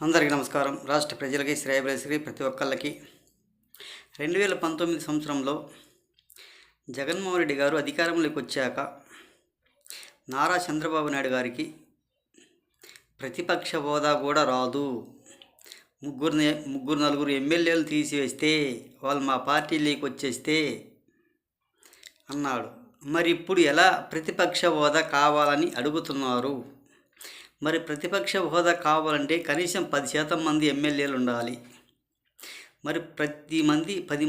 అందరికీ నమస్కారం. రాష్ట్ర ప్రజలకి, శ్రేయభిలాషులకి, ప్రతి ఒక్కళ్ళకి 2019 సంవత్సరంలో జగన్మోహన్ రెడ్డి గారు అధికారంలోకి వచ్చాక నారా చంద్రబాబు నాయుడు గారికి ప్రతిపక్ష హోదా కూడా రాదు, నలుగురు ఎమ్మెల్యేలు తీసివేస్తే వాళ్ళు మా పార్టీలోకి వచ్చేస్తే అన్నాడు. మరి ఇప్పుడు ఎలా ప్రతిపక్ష హోదా కావాలని అడుగుతున్నారు? మరి ప్రతిపక్ష హోదా కావాలంటే కనీసం 10% మంది ఎమ్మెల్యేలు ఉండాలి. మరి 10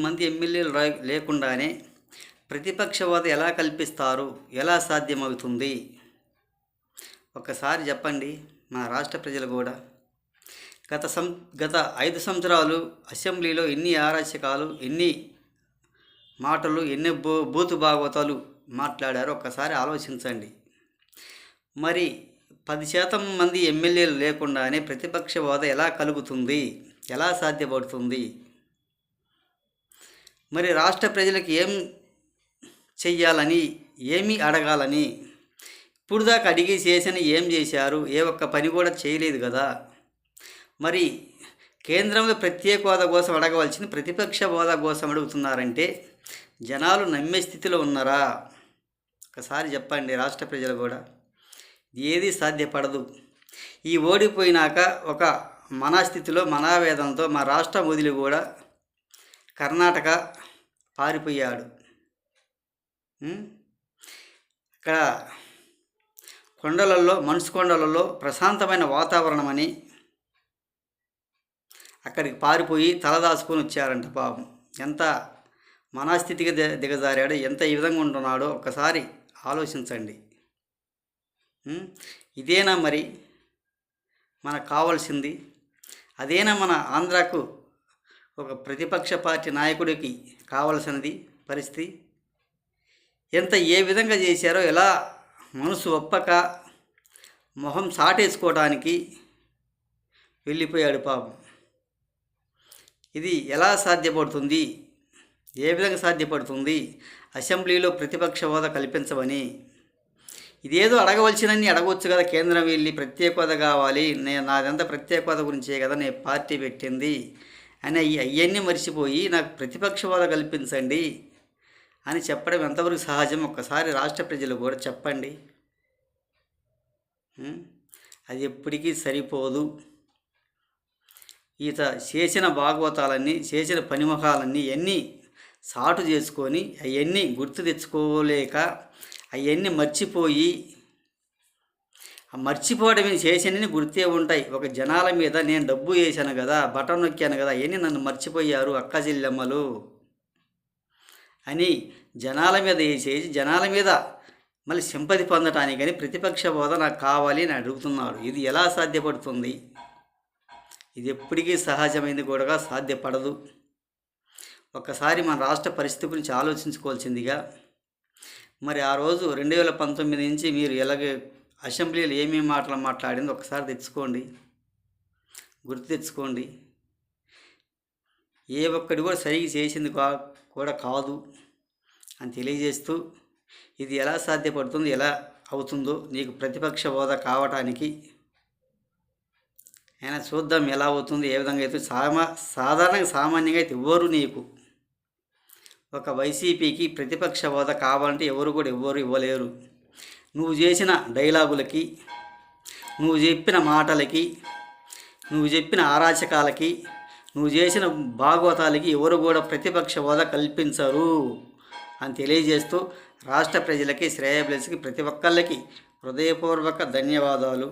మంది ఎమ్మెల్యేలు లేకుండానే ప్రతిపక్ష హోదా ఎలా కల్పిస్తారు? ఎలా సాధ్యమవుతుంది? ఒక్కసారి చెప్పండి మా రాష్ట్ర ప్రజలు కూడా. గత 5 సంవత్సరాలు అసెంబ్లీలో ఎన్ని అరాచకాలు, ఎన్ని మాటలు, ఎన్ని బూతు భాగవతాలు మాట్లాడారో ఒక్కసారి ఆలోచించండి. మరి 10% మంది ఎమ్మెల్యేలు లేకుండానే ప్రతిపక్ష హోదా ఎలా కలుగుతుంది? ఎలా సాధ్యపడుతుంది? మరి రాష్ట్ర ప్రజలకు ఏం చెయ్యాలని, ఏమి అడగాలని? ఇప్పుడు దాకా అడిగి చేసిన ఏం చేశారు? ఏ ఒక్క పని కూడా చేయలేదు కదా. మరి కేంద్రంలో ప్రత్యేక హోదా కోసం అడగవలసింది ప్రతిపక్ష హోదా కోసం అడుగుతున్నారంటే జనాలు నమ్మే స్థితిలో ఉన్నారా? ఒకసారి చెప్పండి రాష్ట్ర ప్రజలు కూడా. ఏది సాధ్యపడదు. ఈ ఓడిపోయినాక ఒక మనస్థితిలో, మనోవేదనతో మా రాష్ట్రం వదిలి కూడా కర్ణాటక పారిపోయాడు. ఇక్కడ మనసు కొండలలో ప్రశాంతమైన వాతావరణం అని అక్కడికి పారిపోయి తలదాచుకొని వచ్చారంట. పాపం ఎంత మనస్థితికి దిగజారాడో, ఎంత ఈ విధంగా ఉంటున్నాడో ఒక్కసారి ఆలోచించండి. ఇదేనా మరి మనకు కావాల్సింది? అదేనా మన ఆంధ్రాకు ఒక ప్రతిపక్ష పార్టీ నాయకుడికి కావాల్సినది పరిస్థితి? ఏ విధంగా చేశారో, ఎలా మనసు ఒప్పక మొహం సాటేసుకోవడానికి వెళ్ళిపోయాడు పాపం. ఇది ఎలా సాధ్యపడుతుంది? ఏ విధంగా సాధ్యపడుతుంది? అసెంబ్లీలో ప్రతిపక్ష హోదా కల్పించమని ఇదేదో అడగవలసినన్ని అడగవచ్చు కదా. కేంద్రం వెళ్ళి ప్రత్యేక హోదా కావాలి, నాదంతా ప్రత్యేక హోదా గురించే కదా నేను పార్టీ పెట్టింది అని అవన్నీ మర్చిపోయి నాకు ప్రతిపక్ష హోదా కల్పించండి అని చెప్పడం ఎంతవరకు సహజం? ఒక్కసారి రాష్ట్ర ప్రజలు కూడా చెప్పండి. అది ఎప్పటికీ సరిపోదు. ఈత చేసిన భాగవతాలన్నీ, చేసిన పనిముఖాలన్నీ ఎన్ని సాటు చేసుకొని అవన్నీ గుర్తు తెచ్చుకోలేక అవన్నీ మర్చిపోయి, మర్చిపోవడం చేసినవి గుర్తే ఉంటాయి. ఒక జనాల మీద నేను డబ్బు వేసాను కదా, బటన్ నొక్కాను కదా, అవన్నీ నన్ను మర్చిపోయారు అక్క చెల్లెమ్మలు అని జనాల మీద వేసేసి జనాల మీద మళ్ళీ సింపతి పొందటానికి కానీ ప్రతిపక్ష హోదా నాకు కావాలి అని అడుగుతున్నాడు. ఇది ఎలా సాధ్యపడుతుంది? ఇది ఎప్పటికీ సహజమైనది కూడా సాధ్యపడదు. ఒక్కసారి మన రాష్ట్ర పరిస్థితి గురించి ఆలోచించుకోవాల్సిందిగా. మరి ఆ రోజు 2019 నుంచి మీరు ఎలాగే అసెంబ్లీలో ఏమేమి మాటలు మాట్లాడిందో ఒకసారి గుర్తు తెచ్చుకోండి. ఏ ఒక్కటి కూడా సరిగ్గా చేసింది కూడా కాదు అని తెలియజేస్తూ, ఇది ఎలా సాధ్యపడుతుంది, ఎలా అవుతుందో నీకు ప్రతిపక్ష హోదా కావటానికి అయినా చూద్దాం ఎలా అవుతుంది, ఏ విధంగా అయితే. సాధారణంగా సామాన్యంగా అయితే ఇవ్వరు నీకు. ఒక వైసీపీకి ప్రతిపక్ష హోదా కావాలంటే ఎవరు ఇవ్వలేరు. నువ్వు చేసిన డైలాగులకి, నువ్వు చెప్పిన మాటలకి, నువ్వు చెప్పిన అరాచకాలకి, నువ్వు చేసిన భాగవతాలకి ఎవరు కూడా ప్రతిపక్ష హోదా కల్పించరు అని తెలియజేస్తూ రాష్ట్ర ప్రజలకి, శ్రేయభిలాషులకి, ప్రతి ఒక్కళ్ళకి హృదయపూర్వక ధన్యవాదాలు.